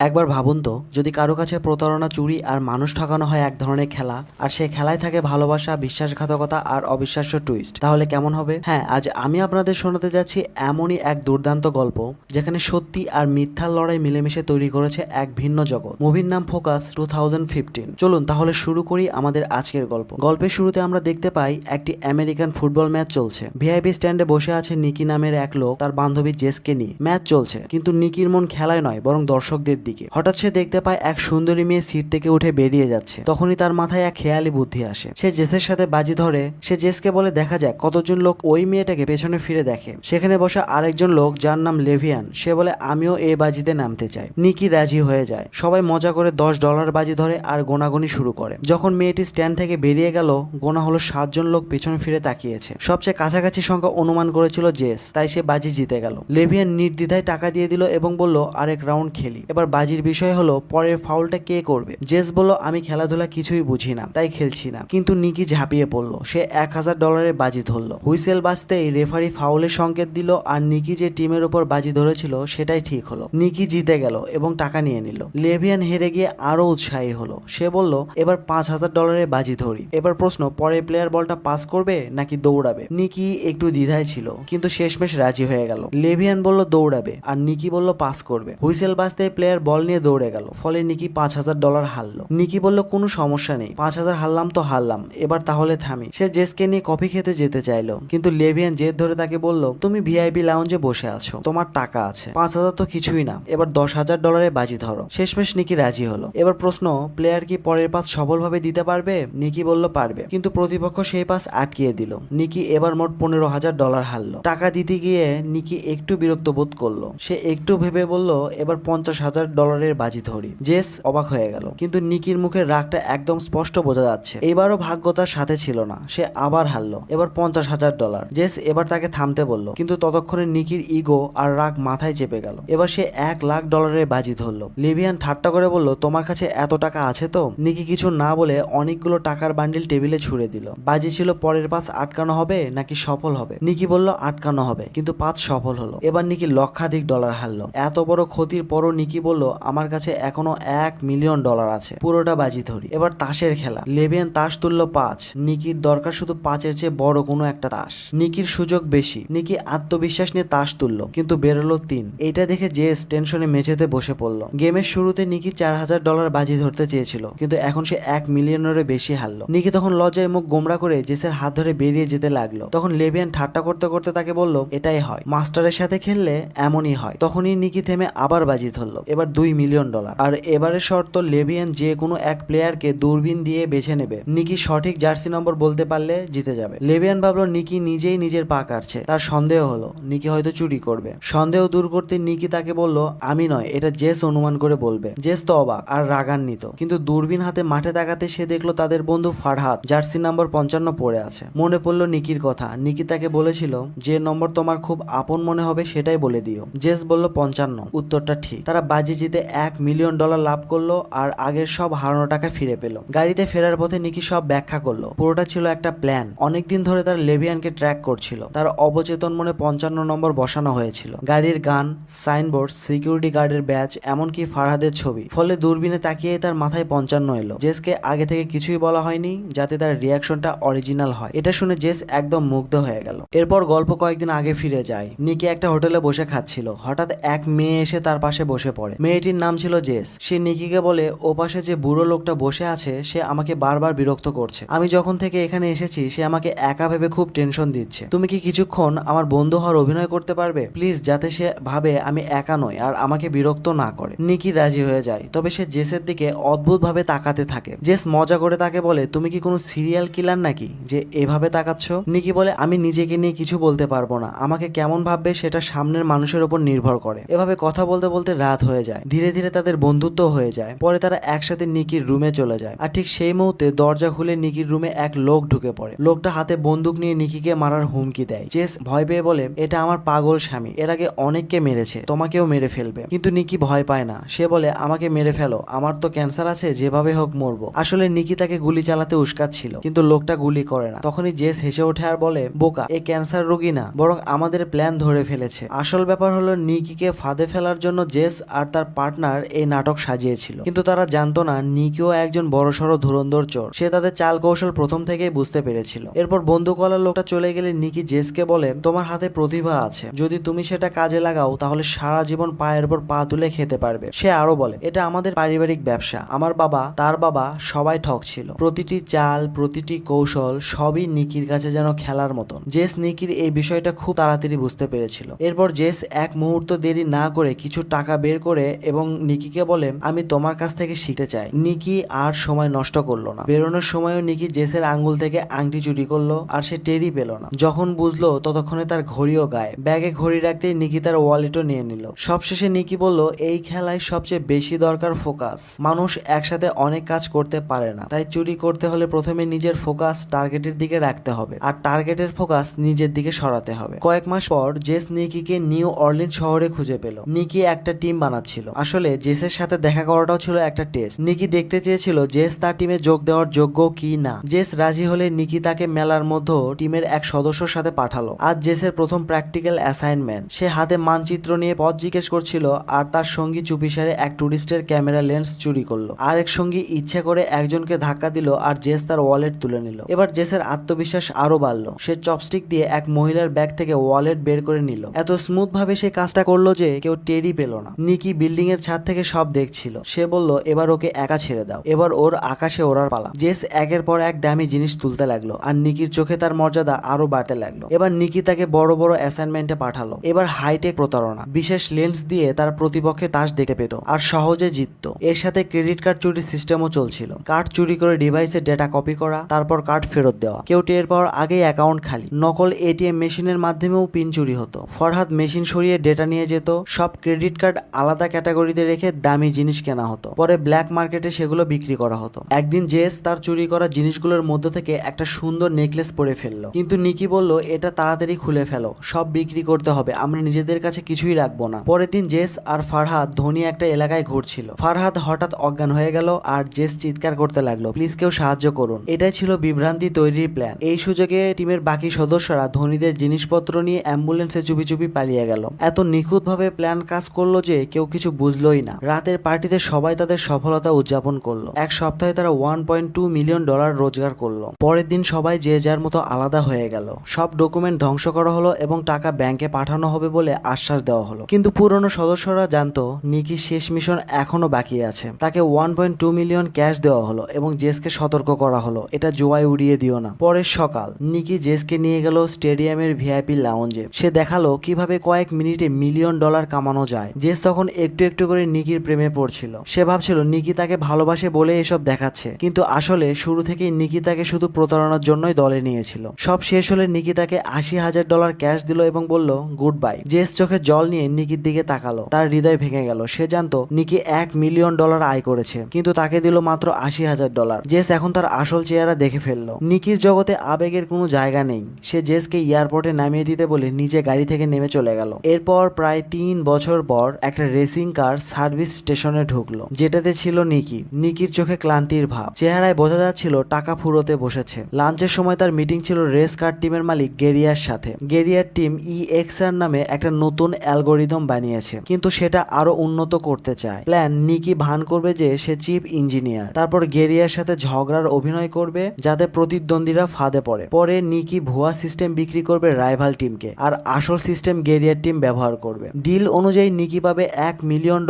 একবার ভাবুন তো, যদি কারো কাছে প্রতারণা, চুরি আর মানুষ ঠকানো হয় এক ধরনের খেলা, আর সেই খেলায় থাকে ভালোবাসা, বিশ্বাসঘাতকতা আর অবিশ্বাস্য টুইস্ট, তাহলে কেমন হবে? হ্যাঁ, আজ আমি আপনাদের শোনাতে যাচ্ছি এমনই এক দুর্দান্ত গল্প যেখানে সত্যি আর মিথ্যার লড়াই মিলেমিশে তৈরি করেছে এক ভিন্ন জগৎ। মুভির নাম ফোকাস 2015। চলুন তাহলে শুরু করি আমাদের আজকের গল্প। গল্পের শুরুতে আমরা দেখতে পাই একটি আমেরিকান ফুটবল ম্যাচ চলছে। ভিআইপি স্ট্যান্ডে বসে আছে নিকি নামের এক লোক তার বান্ধবী জেসকে নিয়ে। ম্যাচ চলছে, কিন্তু নিকির মন খেলায় নয় বরং দর্শকদের দিকে। হঠাৎ সে দেখতে পায় এক সুন্দরী মেয়ে সিট থেকে উঠে বেরিয়ে যাচ্ছে। তখনই তার মাথায় এক খেয়ালি বুদ্ধি আসে। সে জেসের সাথে বাজি ধরে। সে জেসকে বলে, দেখা যাক কতজন লোক ওই মেয়েটাকে পেছনে ফিরে দেখে। সেখানে বসা আরেকজন লোক যার নাম লেভিয়ান, সে বলে, আমিও এই বাজিতে নামতে চাই। নিকি রাজি হয়ে যায়। সবাই মজা করে $10 বাজি ধরে আর গোনাগুনি শুরু করে। যখন মেয়েটি স্ট্যান্ড থেকে বেরিয়ে গেল, গোনা হলো 7 জন লোক পেছনে ফিরে তাকিয়েছে। সবচেয়ে কাছাকাছি সংখ্যা অনুমান করেছিল জেস, তাই সে বাজি জিতে গেল। লেভিয়ান নির্দ্বিধায় টাকা দিয়ে দিল এবং বলল, আরেক রাউন্ড খেলি। এবার বাজির বিষয় হলো পরের ফাউলটা কে করবে। জেস বলল, আমি খেলাধুলা কিছুই বুঝি না, তাই খেলছি না। কিন্তু নিকি ঝাঁপিয়ে পড়লো। সে $1000 বাজি ধরলো। হুইসেল বাজতেই রেফারি ফাউলের সংকেত দিল, আর নিকি যে টিমের উপর বাজি ধরেছিল সেটাই ঠিক হলো। নিকি জিতে গেল এবং টাকা নিয়ে নিল। লেভিয়ান হেরে গিয়ে আরো উৎসাহী হলো। সে বলল, এবার $5000 বাজি ধরি। এবার প্রশ্ন, পরের প্লেয়ার বলটা পাস করবে নাকি দৌড়াবে? নিকি একটু দ্বিধায় ছিল, কিন্তু শেষমেশ রাজি হয়ে গেল। লেভিয়ান বলল দৌড়াবে, আর নিকি বলল পাস করবে। হুইসেল বাজতে প্লেয়ার বল নিয়ে দৌড়ে গেল। ফলে নিকি $5000 হারলো। নিকি বলল, কোনো সমস্যা নেই, 5000 হারলাম তো হারলাম, এবার তাহলে থামি। সে জেসকে নিয়ে কফি খেতে যেতে চাইলো, কিন্তু লেভিয়ান জেদ ধরে তাকে বলল, তুমি ভিআইপি লাউঞ্জে বসে আছো, তোমার টাকা আছে, 5000 তো কিছুই না, এবার $10,000 বাজি ধরো। শেষমেশ নিকি রাজি হলো। এবার প্রশ্ন, প্লেয়ার কি পরের পাস সফলভাবে দিতে পারবে? নিকি বলল পারবে, কিন্তু প্রতিপক্ষ সেই পাস আটকিয়ে দিল। নিকি এবার মোট $15,000 হারলো। টাকা দিতে গিয়ে নিকি একটু বিরক্ত বোধ করলো। সে একটু ভেবে বলল, এবার $50,000 বাজি ধরি। জেস অবাক হয়ে গেল, কিন্তু নিকির মুখের রাগটা একদম স্পষ্ট বোঝা যাচ্ছে। এবারও ভাগ্য তার সাথে ছিল না। সে আবার হারলো। এবার $50,000। জেস এবার তাকে থামতে বলল, কিন্তু ততক্ষণে নিকির ইগো আর রাগ মাথায় চেপে গেল। এবার সে $1,00,000 বাজি ধরলো। লিভিয়ান ঠাট্টা করে বলল, তোমার কাছে এত টাকা আছে তো? নিকি কিছু না বলে অনেকগুলো টাকার বান্ডিল টেবিলে ছুড়ে দিল। বাজি ছিল পরের পাস আটকানো হবে নাকি সফল হবে। নিকি বলল আটকানো হবে, কিন্তু পাস সফল হলো। এবার নিকি লক্ষাধিক ডলার হারলো। এত বড় ক্ষতির পরও নিকি বলল, আমার কাছে এখনো $1,000,000 আছে, পুরোটা বাজি ধরি। এবার তাসের খেলা। লেভিয়ান তাস তুললো 5। নিকির দরকার শুধু 5-এর চেয়ে বড় কোনো একটা তাস। নিকির সুযোগ বেশি। নিকি আত্মবিশ্বাস নিয়ে তাস তুললো, কিন্তু বেরোলো 3। এইটা দেখে জেস টেনশনে মেঝেতে বসে পড়লো। গেমের শুরুতে নিকি $4,000 বাজি ধরতে চেয়েছিল, কিন্তু এখন সে $1,000,000-এর বেশি হারলো। নিকি তখন লজ্জায় মুখ গোমড়া করে জেসের হাত ধরে বেরিয়ে যেতে লাগলো। তখন লেভিয়ান ঠাট্টা করতে করতে তাকে বলল, এটাই হয়, মাস্টারের সাথে খেললে এমনই হয়। তখনই নিকি থেমে আবার বাজি ধরলো। এবার $2,000,000। আর এবারের শর্ত, লেভিয়ান যে কোনো এক প্লেয়ারকে দূরবীন দিয়ে বেছে নেবে। নিকি সঠিক জার্সি নম্বর বলতে পারলে জিতে যাবে। লেভিয়ান ভাবলো নিকি নিজেই নিজের পা কাটছে। তার সন্দেহ হলো নিকি হয়তো চুরি করবে। সন্দেহ দূর করতে নিকি তাকে বলল, আমি নয়, এটা জেস অনুমান করে বলবে। জেস তো অবাক আর রাগান্বিত, কিন্তু দূরবীন হাতে মাঠে তাকাতে সে দেখলো তাদের বন্ধু ফারহাদ জার্সি নম্বর 55 পড়ে আছে। মনে পড়লো নিকির কথা। নিকি তাকে বলেছিল, যে নম্বর তোমার খুব আপন মনে হবে সেটাই বলে দিও। জেস বলল 55। উত্তরটা ঠিক। তারা বাজি জিতে $1,000,000 লাভ করলো, আর আগের সব হারানো টাকা ফিরে পেল। গাড়িতে ফেরার পথে নিকি সব ব্যাখ্যা করলো। পুরোটা ছিল একটা প্ল্যান। অনেকদিন ধরে তার লেভিয়ানকে ট্র্যাক করছিল। তার অবচেতন মনে 55 নম্বর বসানো হয়েছিল। গাড়ির গান, সাইনবোর্ড, সিকিউরিটি গার্ডের ব্যাচ, এমনকি ফারহাদের ছবি। ফলে দূরবীনে তাকিয়ে তার মাথায় 55 এলো। জেসকে আগে থেকে কিছুই বলা হয়নি, যাতে তার রিয়াকশনটা অরিজিনাল হয়। এটা শুনে জেস একদম মুগ্ধ হয়ে গেল। এরপর গল্প কয়েকদিন আগে ফিরে যায়। নিকি একটা হোটেলে বসে খাচ্ছিল। হঠাৎ এক মেয়ে এসে তার পাশে বসে পড়ে। মেয়েটির নাম ছিল জেস। সে নিকিকে বলে, ও পাশে যে বুড়ো লোকটা বসে আছে সে আমাকে বারবার বিরক্ত করছে। আমি যখন থেকে এখানে এসেছি সে আমাকে একা ভেবে খুব টেনশন দিচ্ছে। তুমি কি কিছুক্ষণ আমার বন্ধু হওয়ার অভিনয় করতে পারবে প্লিজ, যাতে সে ভাবে আমি একা নই আর আমাকে বিরক্ত না করে। নিকি রাজি হয়ে যায়, তবে সে জেসের দিকে অদ্ভুত ভাবে তাকাতে থাকে। জেস মজা করে তাকে বলে, তুমি কি কোনো সিরিয়াল কিলার নাকি যে এভাবে তাকাচ্ছ? নিকি বলে, আমি নিজেকে নিয়ে কিছু বলতে পারবো না, আমাকে কেমন ভাববে সেটা সামনের মানুষের উপর নির্ভর করে। এভাবে কথা বলতে বলতে রাত হয়ে যায়। ধীরে ধীরে তাদের বন্ধুত্ব হয়ে যায়। পরে তারা একসাথে নিকির রুমে চলে যায়। আর ঠিক সেই মুহূর্তে দরজা খুলে নিকির রুমে এক লোক ঢুকে পড়ে। লোকটা হাতে বন্দুক নিয়ে নিকিকে মারার হুমকি দেয়। জেস ভয় পেয়ে বলে, এটা আমার পাগল স্বামী, এর আগে অনেককে মেরেছে, তোমাকেও মেরে ফেলবে। কিন্তু নিকি ভয় পায় না। সে বলে, আমাকে মেরে ফেলো, আমার তো ক্যান্সার আছে, যেভাবে হোক মরবো। আসলে নিকি তাকে গুলি চালাতে উস্কাচ্ছিল, কিন্তু লোকটা গুলি করে না। তখনই জেস হেসে ওঠে আর বলে, বোকা, এ ক্যান্সার রোগী না, বরং আমাদের প্ল্যান ধরে ফেলেছে। আসল ব্যাপার হলো নিকিকে ফাঁদে ফেলার জন্য জেস আর তার পার্টনার এই নাটক সাজিয়েছিল, কিন্তু তারা জানতো না নিকিও একজন বড়সড় ধুরন্ধর চোর। সে তাদের চাল কৌশল প্রথম থেকেই বুঝতে পেরেছিল। এরপর বন্দুকওয়ালার লোকটা চলে গেলে নিকি জেসকে বলে, তোমার হাতে প্রতিভা আছে, যদি তুমি সেটা কাজে লাগাও তাহলে সারা জীবন পায়ের উপর পা তুলে খেতে পারবে। সে আরো বলে, এটা আমাদের পারিবারিক ব্যবসা, আমার বাবা, তার বাবা, সবাই ঠকছিল। প্রতিটি চাল, প্রতিটি কৌশল সবই নিকির কাছে যেন খেলার মতন। জেস নিকির এই বিষয়টা খুব তাড়াতাড়ি বুঝতে পেরেছিল। এরপর জেস এক মুহূর্ত দেরি না করে কিছু টাকা বের করে এবং নিকিকে বলে, আমি তোমার কাছ থেকে শিখতে চাই। নিকি আর সময় নষ্ট করলো না। বেরোনোর সময়ও নিকি জেসের আঙ্গুল থেকে আংটি চুরি করলো, আর সে টেরই পেল না। যখন বুঝলো ততক্ষণে তার ঘড়িও গায়ে। ব্যাগে ঘড়ি রাখতেই নিকি তার ওয়ালেটও নিয়ে নিল। সবশেষে নিকি বলল, এই খেলায় সবচেয়ে বেশি দরকার ফোকাস। মানুষ একসাথে অনেক কাজ করতে পারে না, তাই চুরি করতে হলে প্রথমে নিজের ফোকাস টার্গেটের দিকে রাখতে হবে, আর টার্গেটের ফোকাস নিজের দিকে সরাতে হবে। কয়েক মাস পর জেস নিকিকে নিউ অরলিন্স শহরে খুঁজে পেল। নিকি একটা টিম বানাচ্ছিল। আসলে জেসের সাথে দেখা করাটাও ছিল একটা টেস্ট। নিকি দেখতে চেয়েছিল জেস তার টিমে যোগ দেওয়ার যোগ্য কি না। জেস রাজি হলে নিকি তাকে মেলার মধ্যে টিমের এক সদস্যর সাথে পাঠালো। আজ জেসের প্রথম প্র্যাকটিক্যাল অ্যাসাইনমেন্ট। সে হাতে মানচিত্র নিয়ে পথ জিজ্ঞেস করছিল, আর তার সঙ্গী চুপিসারে এক টুরিস্টের ক্যামেরা লেন্স চুরি করলো। আর এক সঙ্গী ইচ্ছে করে একজনকে ধাক্কা দিল, আর জেস তার ওয়ালেট তুলে নিল। এবার জেসের আত্মবিশ্বাস আরো বাড়লো। সে চপস্টিক দিয়ে এক মহিলার ব্যাগ থেকে ওয়ালেট বের করে নিল। এত স্মুথ ভাবে সে কাজটা করলো যে কেউ টেরই পেল না। নিকি বিল্ডিং এর ছাদ থেকে সব দেখছিল। সে বলল, এবার ওকে একা ছেড়ে দাও, এবার ওর আকাশে ওড়ার পালা। জেস একের পর এক দামি জিনিস তুলতে লাগলো, আর নিকির চোখে তার মর্যাদা আরো বাড়তে লাগলো। এবার নিকি তাকে বড় বড় অ্যাসাইনমেন্টে পাঠালো। এবার হাইটেক প্রতারণা, বিশেষ লেন্স দিয়ে তার প্রতিপক্ষে তাস দেখতে পেত আর সহজে জিতত। এর সাথে ক্রেডিট কার্ড চুরি সিস্টেমও চলছিল। কার্ড চুরি করে ডিভাইসের ডেটা কপি করা, তারপর কার্ড ফেরত দেওয়া। কেউ টের পাওয়ার আগেই অ্যাকাউন্ট খালি। নকল এটিএম মেশিনের মাধ্যমেও পিন চুরি হতো। ফরহাদ মেশিন সরিয়ে ডেটা নিয়ে যেত। সব ক্রেডিট কার্ড আলাদা ক্যাটাগরিতে রেখে দামি জিনিস কেনা হতো, পরে ব্ল্যাক মার্কেটে সেগুলো বিক্রি করা হতো। একদিন জেস তার চুরি করা জিনিসগুলোর মধ্য থেকে একটা সুন্দর নেকলেস পরে ফেললো, কিন্তু নিকি বলল, এটা তাড়াতাড়ি খুলে ফেলো, সব বিক্রি করতে হবে, আমরা নিজেদের কাছে কিছুই রাখবো না। পরের দিন জেস আর ফারহাদ ধনী একটা এলাকায় ঘুরছিল। ফারহাদ হঠাৎ অজ্ঞান হয়ে গেল, আর জেস চিৎকার করতে লাগলো, প্লিজ কেউ সাহায্য করুন। এটাই ছিল বিভ্রান্তি তৈরির প্ল্যান। এই সুযোগে টিমের বাকি সদস্যরা ধনীদের জিনিসপত্র নিয়ে অ্যাম্বুলেন্সে চুপি চুপি পালিয়ে গেল। এত নিখুঁত ভাবে প্ল্যান কাজ করলো যে কেউ কিছু বুঝলোই না। রাতের পার্টিতে সবাই তাদের সফলতা উদযাপন করলো। এক সপ্তাহে তারা $1.2 মিলিয়ন রোজগার করলো। পরের দিন সবাই যে যার মতো আলাদা হয়ে গেল। সব ডকুমেন্ট ধ্বংস করা হলো এবং টাকা ব্যাংকে পাঠানো হবে বলে আশ্বাস দেওয়া হলো। কিন্তু পুরনো সদস্যরা জানতো নিকির শেষ মিশন এখনো বাকি আছে। তাকে $1.2 মিলিয়ন ক্যাশ দেওয়া হলো এবং জেসকে সতর্ক করা হলো, এটা জোয়ায় উড়িয়ে দিও না। পরের সকাল নিকি জেসকে নিয়ে গেল স্টেডিয়ামের ভিআইপি লাউঞ্জে। সে দেখালো কিভাবে কয়েক মিনিটে $1 মিলিয়ন কামানো যায়। জেস তখন একটু একটু করে নিকির প্রেমে পড়ছিল। সে ভাবছিল নিকি তাকে ভালোবাসে বলে এসব দেখাচ্ছে, কিন্তু আসলে শুরু থেকেই নিকি তাকে শুধু প্রতারণার জন্যই দলে নিয়েছিল। সব শেষ হলে নিকি তাকে $80,000 ক্যাশ দিল এবং বলল গুড বাই। জেস চোখে জল নিয়ে নিকির দিকে তাকালো। তার হৃদয় ভেঙে গেল। সে জানতো নিকি $1 মিলিয়ন আয় করেছে, কিন্তু তাকে দিল মাত্র $80,000। জেস এখন তার আসল চেহারা দেখে ফেললো। নিকির জগতে আবেগের কোনো জায়গা নেই। সে জেসকে এয়ারপোর্টে নামিয়ে দিতে বলে নিজে গাড়ি থেকে নেমে চলে গেল। এরপর প্রায় 3 বছর পর একটা রেসিং কার সার্ভিস স্টেশনে ঢুকলো, যেটাতে ছিল নিকি। নিকির চোখে ক্লান্তির ভাব, চেহারায় বোঝা যাচ্ছিল টাকা ফুরোতে বসেছে। লাঞ্চের সময় তার মিটিং ছিল রেস কার টিমের মালিক গেরিয়ার সাথে। গেরিয়ার টিম EXR নামে একটা নতুন অ্যালগোরিদম বানিয়েছে, কিন্তু সেটা আরো উন্নত করতে চায়। প্ল্যান, নিকি ভান করবে যে সে চিফ ইঞ্জিনিয়ার, তারপর গেরিয়ার সাথে ঝগড়ার অভিনয় করবে যাতে প্রতিদ্বন্দ্বীরা ফাঁদে পড়ে। পরে নিকি ভুয়া সিস্টেম বিক্রি করবে রাইভাল টিমকে, আর আসল সিস্টেম গেরিয়ার টিম ব্যবহার করবে। ডিল অনুযায়ী নিকি পাবে $1 মিলিয়ন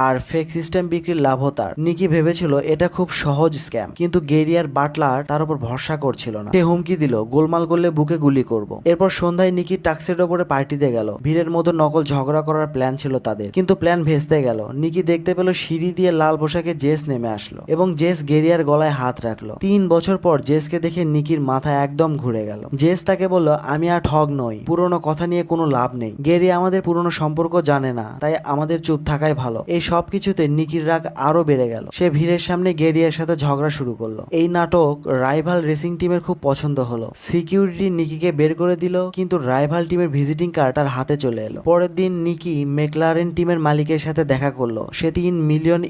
আর ফেক সিস্টেম বিক্রির লাভ তার। নিকি ভেবেছিল এটা খুব সহজ স্ক্যাম, কিন্তু গেরিয়ার বাটলার তার উপর ভরসা করছিল না। সে হুমকি দিল, গোলমাল করলে বুকে গুলি করব। এরপর সন্ধ্যায় নিকি টাক্সের ওপরে পার্টিতে গেল। ভিড়ের মধ্যে নকল ঝগড়া করার প্ল্যান ছিল তাদের, কিন্তু প্ল্যান ভেস্তে গেল। নিকি দেখতে পেল সিঁড়ি দিয়ে লাল পোশাকে জেস নেমে আসলো এবং জেস গেরিয়ার গলায় হাত রাখলো। 3 বছর পর জেসকে দেখে নিকির মাথা একদম ঘুরে গেল। জেস তাকে বলল, আমি আর ঠগ নই, পুরনো কথা নিয়ে কোনো লাভ নেই। গেরি আমাদের পুরনো সম্পর্ক জানে না, তাই আমাদের চুপ থাকাই ভালো। এই সব কিছুতে নিকির রাগ আরো বেড়ে গেল। সে ভিড়ের সামনে গেরিয়ার সাথে ঝগড়া শুরু করলো। এই নাটক রাইভাল রেসিং টিমের খুব পছন্দ হলো। সিকিউরিটি নিকিকে বের করে দিল, কিন্তু রাইভাল টিমের ভিজিটিং কার্ড তার হাতে চলে এলো। পরের দিন নিকি মেকলারেন টিমের মালিকের সাথে দেখা করলো। সে $3 মিলিয়ন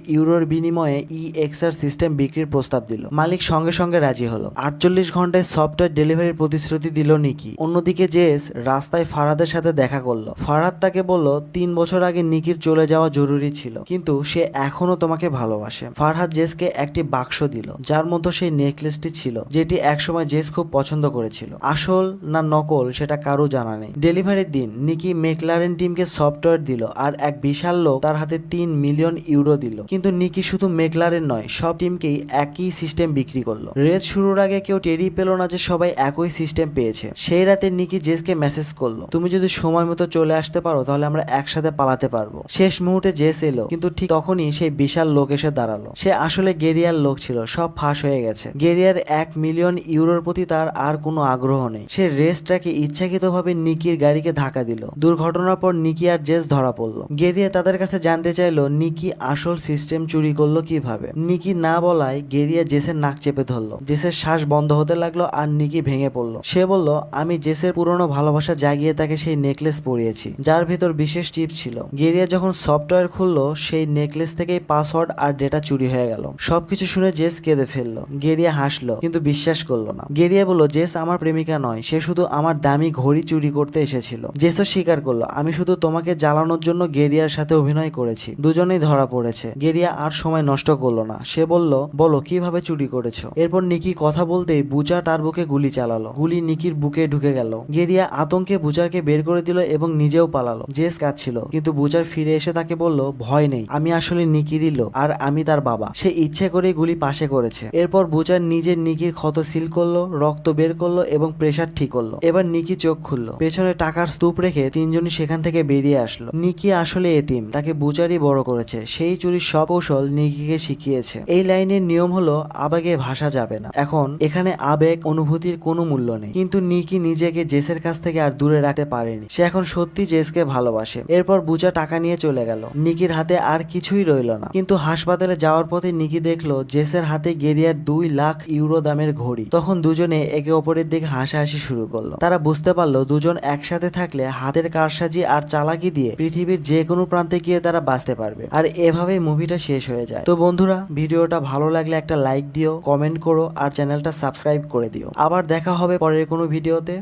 বিনিময়ে EXR সিস্টেম বিক্রির প্রস্তাব দিল। মালিক সঙ্গে সঙ্গে রাজি হলো। 48 ঘন্টায় সফটওয়্যার ডেলিভারির প্রতিশ্রুতি দিল নিকি। অন্যদিকে জেস রাস্তায় ফারহাদের সাথে দেখা করলো। ফারহাদ তাকে বলল 3 বছর আগে নিকির চলে যাওয়া জরুরি ছিল, কিন্তু সে এখনো তোমাকে ভালোবাসে। ফারহাদ জেসকে একটি বাক্স দিল যার মধ্যে সেই নেকলেসটি ছিল, যেটি একসময় জেস খুব পছন্দ করেছিল। আসল না নকল সেটা কারো জানা নেই। ডেলিভারির দিন নিকি ম্যাকলারেন টিমকে সফটওয়্যার দিল আর এক বিশাল লোক তার হাতে 3 মিলিয়ন ইউরো দিল। কিন্তু নিকি শুধু ম্যাকলারেন নয়, সব টিমকেই একই সিস্টেম বিক্রি করলো। রেস শুরুর আগে কেউ টেরই পেল না যে সবাই একই সিস্টেম পেয়েছে। সেই রাতে নিকি জেসকে মেসেজ করলো, তুমি যদি সময় মতো চলে আসতে পারো তাহলে আমরা একসাথে পালাতে পারবো। শেষ মুহূর্তে জেস এলো, কিন্তু ঠিক তখনই সেই বিশাল লোক এসে দাঁড়ালো। সে আসলে গেরিয়ার লোক ছিল, সব ফাঁস হয়ে গেছে। গেরিয়ার 1 মিলিয়ন ইউরোর প্রতি তার আর কোনো আগ্রহ নেই। সে রেসটাকে ইচ্ছাকৃতভাবে নিকির গাড়িকে ধাক্কা দিল। দুর্ঘটনার পর নিকি আর জেস ধরা পড়লো। গেরিয়া তাদের কাছে জানতে চাইলো নিকি আসল সিস্টেম চুরি করলো কিভাবে। নিকি না বলায় গেরিয়া জেসের নাক চেপে ধরলো। জেসের শ্বাস বন্ধ হতে লাগলো আর নিকি ভেঙে পড়লো। সে বলল, আমি জেসের পুরনো ভালোবাসা জাগিয়ে তাকে সেই নেকলেস পরিয়েছি যার ভেতর বিশেষ চিপ ছিল। গেরিয়া যখন সফটওয়্যার খুললো সেই নেকলেস থেকেই পাসওয়ার্ড আর ডেটা চুরি হয়ে গেল। সবকিছু শুনে জেস কেঁদে ফেললো। গেরিয়া হাসলো কিন্তু বিশ্বাস করলো না। গেরিয়া বলল, জেস আমার প্রেমিকা নয়, সে শুধু আমার দামি ঘড়ি চুরি করতে এসেছিল। জেসও স্বীকার করলো, আমি শুধু তোমাকে জ্বালানোর জন্য গেরিয়ার সাথে অভিনয় করেছি। দুজনেই ধরা পড়েছে। গেরিয়া আর সময় নষ্ট করলো না। সে বলল, বলো কিভাবে চুরি করেছো। এরপর নিকি কথা বলতেই বুচার তার বুকে গুলি চালালো। গুলি নিকির বুকে ঢুকে গেল। গেরিয়া আতঙ্কে বুচারকে বের করে দিল এবং নিজেও পালালো। জেস কাঁদছিল, কিন্তু বুচার ফিরে এসে তাকে বলল, ভয় নেই, আমি আসলে নিকিরই লোক আর আমি তার বাবা। সে ইচ্ছে করে গুলি পাশে করেছে। এরপর বুচার নিজের নিকির ক্ষত সিল করলো, রক্ত বের করলো এবং প্রেসার ঠিক করলো। এবার নিকি চোখ খুললো। পেছনে টাকার স্তূপ রেখে তিনজনই সেখান থেকে বেরিয়ে আসলো। নিকি আসলে এতিম, তাকে বুচারই বড় করেছে। সেই চুরির সব কৌশল নিকিকে শিখিয়েছে। এই লাইনের নিয়ম হলো আবেগে ভাষা যাবে না। এখন এখানে আবেগ অনুভূতির কোনো মূল্য নেই, কিন্তু নিকি নিজেকে জেসের কাছ থেকে আর দূরে রাখতে পারেনি। সে এখন সত্যি জেসকে ভালোবাসে। এরপর বুচা টাকা নিয়ে চলে গেল। নিকির হাতে আর কিছুই রইল না। কিন্তু হাসপাতালে যাওয়ার পথে নিকি দেখলো জেসের হাতে গেরিয়ার 2 লাখ ইউরো দামের ঘড়ি। তখন দুজনে একে অপরের দিকে হাসাহাসি শুরু করলো। তারা বুঝতে পারলো দুজন একসাথে থাকলে হাতের কারসাজি আর চালাকি দিয়ে পৃথিবীর যে কোনো প্রান্তে গিয়ে তারা বাঁচতে পারবে। আর এভাবেই মুভিটা শেষ হয়ে যায়। তো বন্ধুরা, ভিডিওটা ভালো লাগলে একটা লাইক দিও, কমেন্ট করো আর চ্যানেলটা সাবস্ক্রাইব করে দিও। আবার দেখা হবে পরের কোনো ভিডিওতে।